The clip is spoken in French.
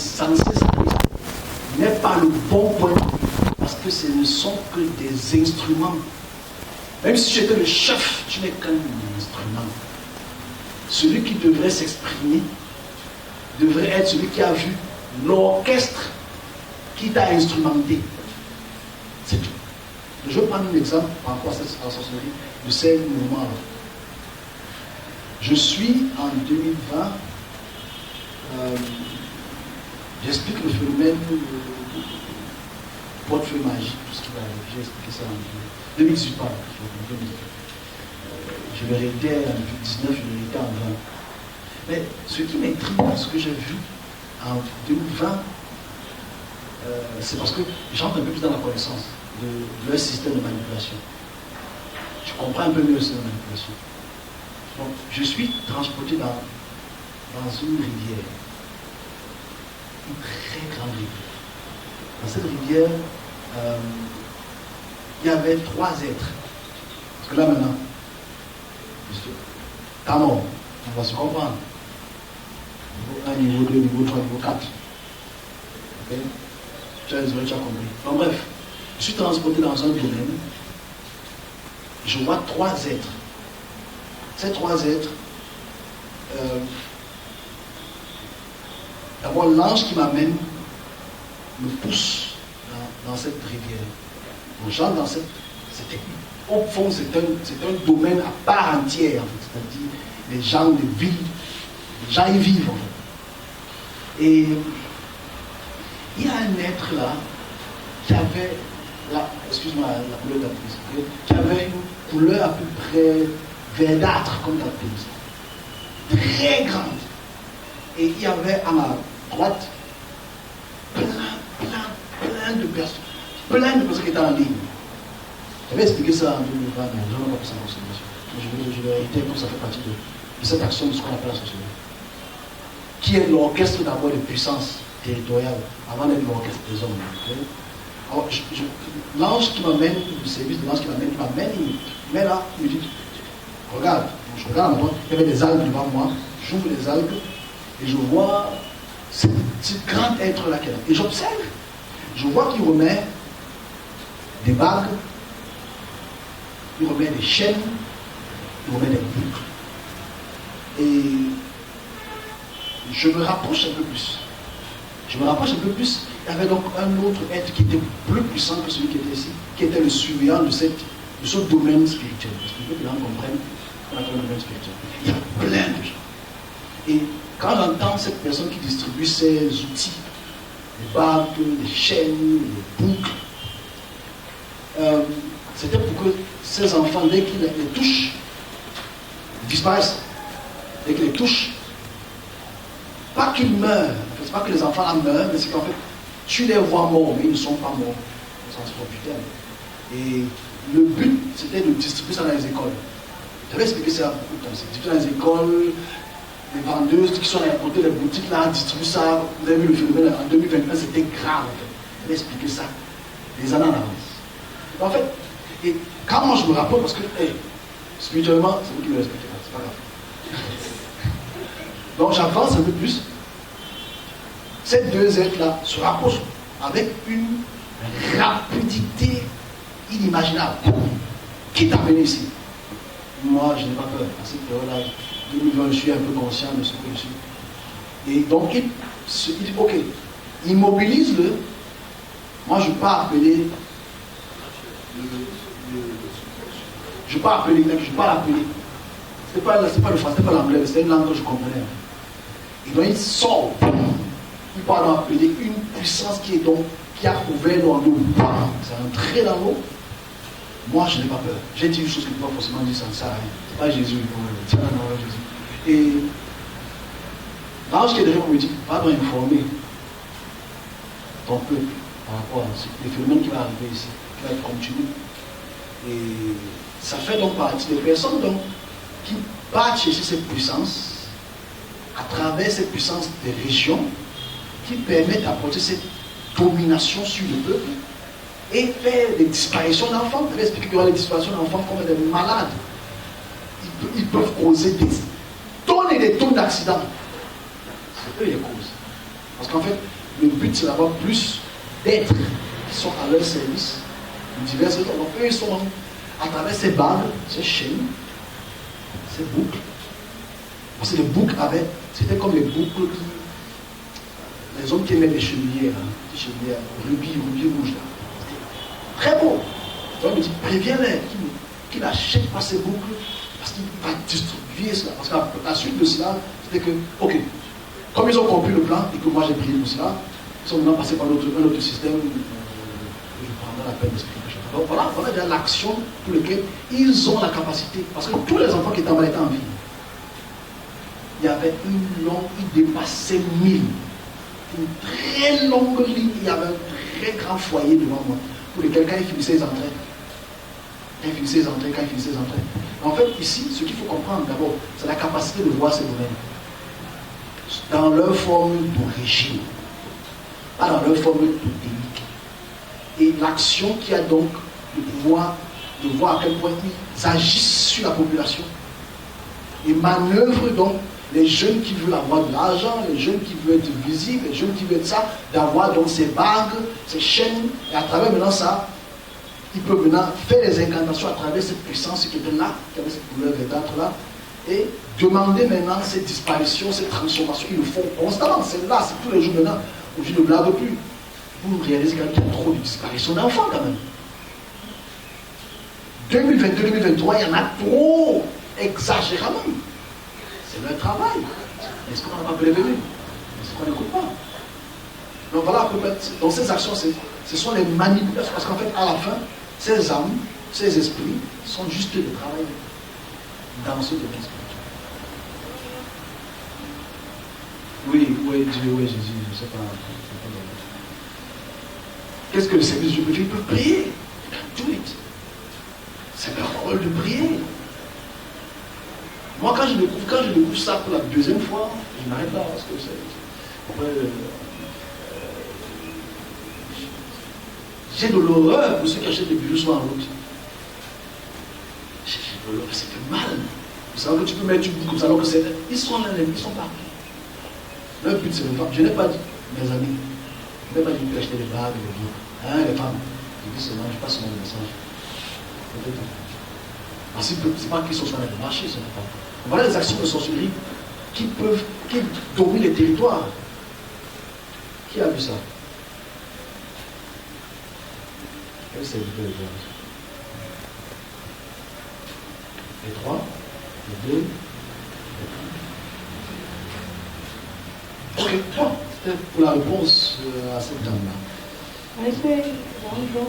censé s'appeler, n'est pas le bon point de vue, parce que ce ne sont que des instruments. Même si tu étais le chef, tu n'es qu'un instrument. Celui qui devrait s'exprimer devrait être celui qui a vu l'orchestre qui t'a instrumenté. C'est tout. Je vais prendre un exemple par rapport à cette sorcellerie de ces moments-là. Je suis en 2020, j'explique le phénomène portefeuille magique, tout ce qui va arriver. J'ai expliqué ça en 2018, pardon. Je le réétais en 2019, je le réétais en 20. Mais ce qui m'intrigue dans ce que j'ai vu en 2020, c'est parce que j'entre un peu plus dans la connaissance de leur système de manipulation. Je comprends un peu mieux le système de manipulation. Donc, je suis transporté dans une rivière. Une très grande rivière. Dans cette rivière, il y avait 3 êtres. Parce que là maintenant, t'as mort, on va se comprendre. Niveau 1, niveau 2, niveau 3, niveau 4. Ok? Tu as compris. Donc bref, je suis transporté dans un domaine. Je vois 3 êtres. Ces 3 êtres, d'abord l'ange qui m'amène me pousse dans cette rivière. Donc j'entre dans cette technique. Au fond, c'est un domaine à part entière, en fait. C'est-à-dire les gens de ville, les gens y vivent en fait. Et il y a un être là qui avait excuse-moi, la couleur de la prise, qui avait une couleur à peu près verdâtre comme la prise, très grande. Et il y avait à ma droite plein de personnes qui étaient en ligne. J'avais expliqué ça en 2020, mais je n'ai pas pris ça en considération. Je l'ai été comme ça fait partie de cette action de ce qu'on appelle la société. Qui est l'orchestre d'abord de puissance territoriale, avant d'être l'orchestre des hommes. Alors, l'ange qui m'amène, le service de l'ange qui m'amène, il met là, il me dit, regarde, je regarde en droite, il y avait des algues devant moi, j'ouvre les algues et je vois ce grand être là qui est là. Et j'observe, je vois qu'il remet des bagues, il remet des chaînes, il remet des boucles. Et je me rapproche un peu plus. Il y avait donc un autre être qui était plus puissant que celui qui était ici, qui était le surveillant de ce domaine spirituel. Parce que les gens comprennent qu'on appelle le domaine spirituel. Il y a plein de gens. Et quand j'entends cette personne qui distribue ses outils, les bagues, les chaînes, les boucles, c'était pour que ces enfants, dès qu'ils les touchent, ils disparaissent. Dès qu'ils les touchent, pas qu'ils meurent, c'est pas que les enfants là meurent, mais c'est qu'en fait, tu les vois morts, mais ils ne sont pas morts, au sens propre. Et le but, c'était de distribuer ça dans les écoles. J'avais expliqué ça beaucoup de temps. C'est distribué dans les écoles, les vendeuses qui sont à côté des boutiques là, distribuent ça. Vous avez vu le phénomène en 2021, c'était grave. J'avais expliqué ça des années en avance. En fait, et quand moi je me rapporte, parce que, spirituellement, c'est vous qui me respectez, c'est pas grave. Donc j'avance un peu plus. Ces 2 êtres-là se rapprochent avec une rapidité inimaginable. Qui t'a amené ici? Moi, je n'ai pas peur. À cette période-là, 2020, je suis un peu conscient de ce que je suis. Et donc, il dit, ok, immobilise-le. Moi, je ne vais pas appeler. Je ne vais pas appeler. C'est pas le français, c'est pas l'anglais, c'est une langue que je comprenais. Et donc, il sort. Il peut alors appeler une puissance qui a ouvert dans l'eau. C'est entré dans l'eau. Moi, je n'ai pas peur. J'ai dit une chose qui ne peut pas forcément dire sans ça. C'est pas Jésus. C'est pas Jésus. Et l'ange qui est derrière me dit, va donc informer ton peuple par rapport à les phénomènes qui vont arriver ici, qui va être continu. Et ça fait donc partie des personnes qui partent chercher cette puissance à travers cette puissance des régions qui permettent d'apporter cette domination sur le peuple et faire des disparitions d'enfants. Vous avez expliqué qu'il y aura des disparitions d'enfants comme des malades. Ils peuvent causer des tonnes et des tonnes d'accidents. C'est eux les causes. Parce qu'en fait, le but c'est d'avoir plus d'êtres qui sont à leur service, divers autres. Donc eux, ils sont à travers ces bagues, ces chaînes, ces boucles. Parce que les boucles avaient, c'était comme les boucles les hommes qui aimaient les cheminiers, les cheminiers rubis rouges là. C'était très beau. Donc il me dit, préviens-les qu'ils n'achètent pas ces boucles parce qu'il va distribuer cela. Parce que la suite de cela, c'était que, ok, comme ils ont compris le plan et que moi j'ai prié pour cela, ils sont maintenant passés par un autre système, je prendrai la peine d'expliquer. Donc voilà déjà l'action pour laquelle ils ont la capacité. Parce que tous les enfants qui étaient en vie, il y avait une longue, ils dépassaient 1000. Une très longue ligne, il y avait un très grand foyer devant moi. Pour lequel quand ils finissaient les entrées, En fait, ici, ce qu'il faut comprendre d'abord, c'est la capacité de voir ces domaines. Dans leur forme d'origine, pas dans leur forme totémique. Et l'action qui a donc le pouvoir de voir à quel point ils agissent sur la population. Ils manœuvrent donc les jeunes qui veulent avoir de l'argent, les jeunes qui veulent être visibles, les jeunes qui veulent ça, d'avoir donc ces bagues, ces chaînes, et à travers maintenant ça, ils peuvent maintenant faire les incantations à travers cette puissance qui était là, qui avait cette couleur verdâtre là, et demander maintenant cette disparition, cette transformation. Ils le font constamment, c'est là, c'est tous les jours maintenant, où je ne blague plus. Vous réalisez qu'il y a trop de disparition d'enfants quand même. 2022-2023, il y en a trop, exagérément. C'est leur travail. Est-ce qu'on n'a pas prévenu? Est-ce qu'on n'écoute pas? Donc voilà, dans ces actions, ce sont les manipulations. Parce qu'en fait, à la fin, ces âmes, ces esprits sont juste de travail dans ce domaine spirituel. Oui, Dieu, oui, Jésus, je ne sais pas. Qu'est-ce que le service de Dieu peut faire? Ils peuvent prier. Do it. C'est leur rôle de prier. Moi, quand je découvre ça pour la deuxième fois, je n'arrête pas parce que j'ai de l'horreur pour ceux qui achètent des bijoux sur la route. J'ai de l'horreur, ça fait mal. Vous savez que tu peux mettre une boucle comme ça alors que c'est. Ils sont là, ils sont partout. Leur but, c'est de femmes. Je n'ai pas dit, mes amis, je n'ai pas dit que acheter des bagues, des bijoux. Les femmes. Je dis seulement, je passe mon message. Parce que c'est pas qu'ils sont sur le marché, ce n'est pas. Voilà les actions de sorcellerie qui dominent les territoires. Qui a vu ça? Quel serviteur de Dieu? Les 3, les 2, les 3. Ok, bon, c'était pour la réponse à cette dame-là. En effet, bonjour.